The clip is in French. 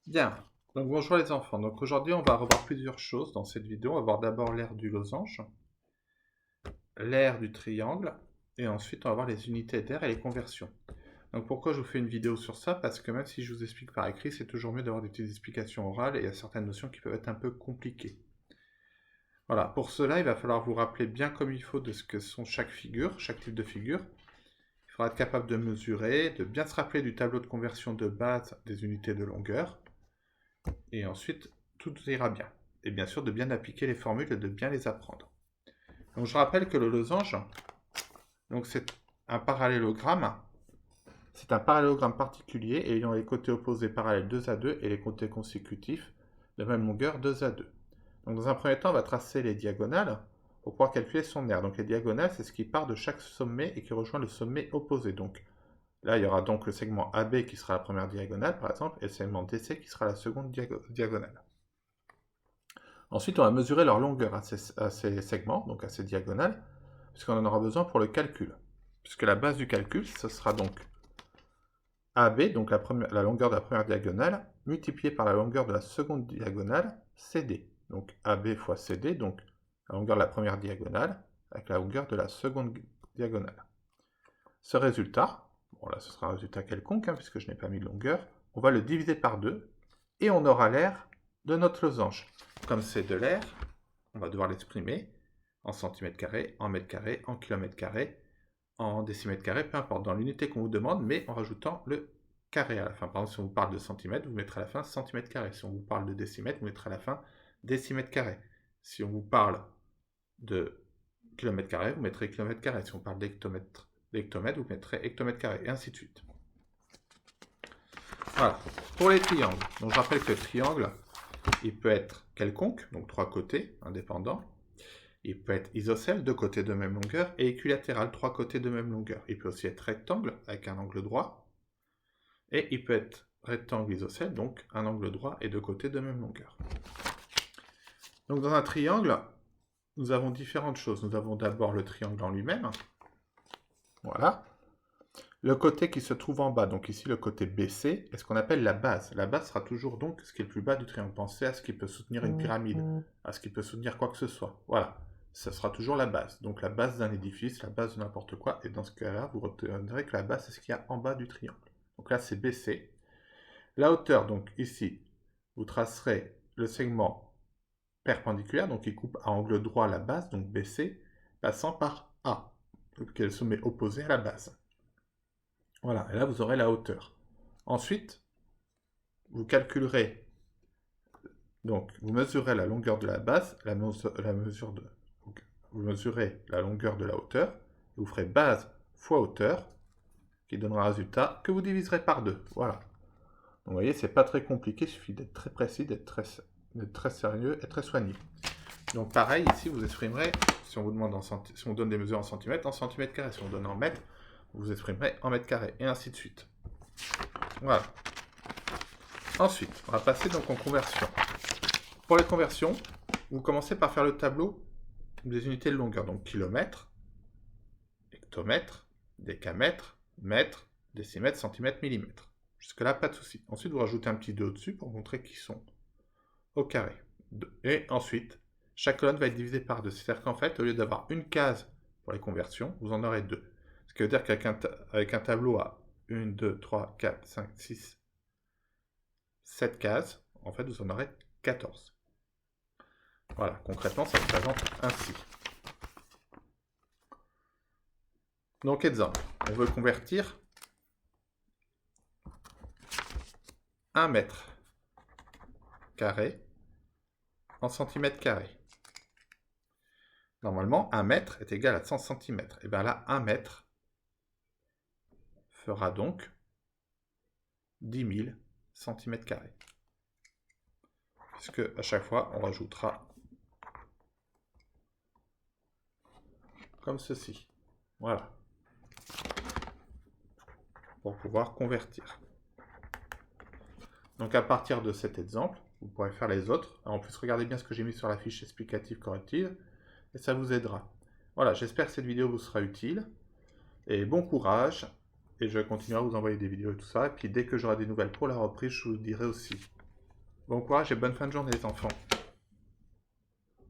Bien, donc bonjour les enfants. Donc aujourd'hui, on va revoir plusieurs choses dans cette vidéo. On va voir d'abord l'aire du losange, l'aire du triangle, et ensuite on va voir les unités d'aire et les conversions. Donc pourquoi je vous fais une vidéo sur ça? Parce que même si je vous explique par écrit, c'est toujours mieux d'avoir des petites explications orales et il y a certaines notions qui peuvent être un peu compliquées. Voilà, pour cela, il va falloir vous rappeler bien comme il faut de ce que sont chaque figure, chaque type de figure. Il faudra être capable de mesurer, de bien se rappeler du tableau de conversion de base des unités de longueur. Et ensuite, tout ira bien. Et bien sûr, de bien appliquer les formules et de bien les apprendre. Donc, je rappelle que le losange, donc c'est un parallélogramme. C'est un parallélogramme particulier ayant les côtés opposés parallèles 2 à 2 et les côtés consécutifs de même longueur 2 à 2. Donc, dans un premier temps, on va tracer les diagonales pour pouvoir calculer son aire. Donc, les diagonales, c'est ce qui part de chaque sommet et qui rejoint le sommet opposé. Donc, là, il y aura donc le segment AB qui sera la première diagonale, par exemple, et le segment DC qui sera la seconde diagonale. Ensuite, on va mesurer leur longueur à ces segments, donc à ces diagonales, puisqu'on en aura besoin pour le calcul. Puisque la base du calcul, ce sera donc AB, donc la longueur de la première diagonale, multipliée par la longueur de la seconde diagonale, CD. Donc AB fois CD, donc la longueur de la première diagonale, avec la longueur de la seconde diagonale. Ce résultat, bon là ce sera un résultat quelconque, puisque je n'ai pas mis de longueur, on va le diviser par 2, et on aura l'aire de notre losange. Comme c'est de l'aire, on va devoir l'exprimer en centimètres carrés, en mètres carrés, en kilomètres carrés, en décimètres carrés, peu importe, dans l'unité qu'on vous demande, mais en rajoutant le carré à la fin. Par exemple, si on vous parle de centimètres, vous mettrez à la fin centimètres carrés. Si on vous parle de décimètres, vous mettrez à la fin décimètres carrés. Si on vous parle de kilomètres carrés, vous mettrez kilomètres carrés. Si on parle d'hectomètres, vous mettrez hectomètres carrés, et ainsi de suite. Voilà. Pour les triangles, donc je rappelle que le triangle, il peut être quelconque, donc 3 côtés indépendants. Il peut être isocèle, 2 côtés de même longueur, et équilatéral, 3 côtés de même longueur. Il peut aussi être rectangle, avec un angle droit, et il peut être rectangle isocèle, donc un angle droit et 2 côtés de même longueur. Donc dans un triangle, nous avons différentes choses. Nous avons d'abord le triangle en lui-même, voilà. Le côté qui se trouve en bas, donc ici le côté BC, est ce qu'on appelle la base. La base sera toujours donc ce qui est le plus bas du triangle. Pensez à ce qui peut soutenir une pyramide, à ce qui peut soutenir quoi que ce soit. Voilà, ça sera toujours la base. Donc la base d'un édifice, la base de n'importe quoi, et dans ce cas-là, vous retiendrez que la base, c'est ce qu'il y a en bas du triangle. Donc là, c'est BC. La hauteur, donc ici, vous tracerez le segment perpendiculaire, donc qui coupe à angle droit la base, donc BC, passant par A, qui est le sommet opposé à la base. Voilà, et là vous aurez la hauteur. Ensuite, vous calculerez, donc vous mesurez la longueur de la base, vous mesurez la longueur de la hauteur, et vous ferez base fois hauteur, qui donnera un résultat que vous diviserez par 2. Voilà. Donc vous voyez, c'est pas très compliqué, il suffit d'être très précis, d'être très sérieux et très soigné. Donc pareil, ici vous exprimerez, si on vous demande si on donne des mesures en centimètres carrés, si on donne en mètres, vous exprimerez en mètres carrés, et ainsi de suite. Voilà. Ensuite, on va passer donc en conversion. Pour les conversions, vous commencez par faire le tableau des unités de longueur, donc kilomètres, hectomètres, décamètres, mètres, décimètres, centimètres, millimètres. Jusque-là, pas de souci. Ensuite, vous rajoutez un petit 2 au-dessus pour montrer qu'ils sont au carré. Et ensuite, chaque colonne va être divisée par 2. C'est-à-dire qu'en fait, au lieu d'avoir une case pour les conversions, vous en aurez 2. Ce qui veut dire qu'avec un tableau à 1, 2, 3, 4, 5, 6, 7 cases, en fait, vous en aurez 14. Voilà, concrètement, ça se présente ainsi. Donc, exemple, on veut convertir 1 mètre carré en centimètres carrés. Normalement, 1 mètre est égal à 100 cm. Et bien là, 1 mètre fera donc 10 000 cm². Puisque à chaque fois, on rajoutera comme ceci. Voilà. Pour pouvoir convertir. Donc à partir de cet exemple, vous pourrez faire les autres. En plus, regardez bien ce que j'ai mis sur la fiche explicative corrective, et ça vous aidera. Voilà, j'espère que cette vidéo vous sera utile, et bon courage, et je continuerai à vous envoyer des vidéos et tout ça, et puis dès que j'aurai des nouvelles pour la reprise, je vous le dirai aussi. Bon courage et bonne fin de journée les enfants.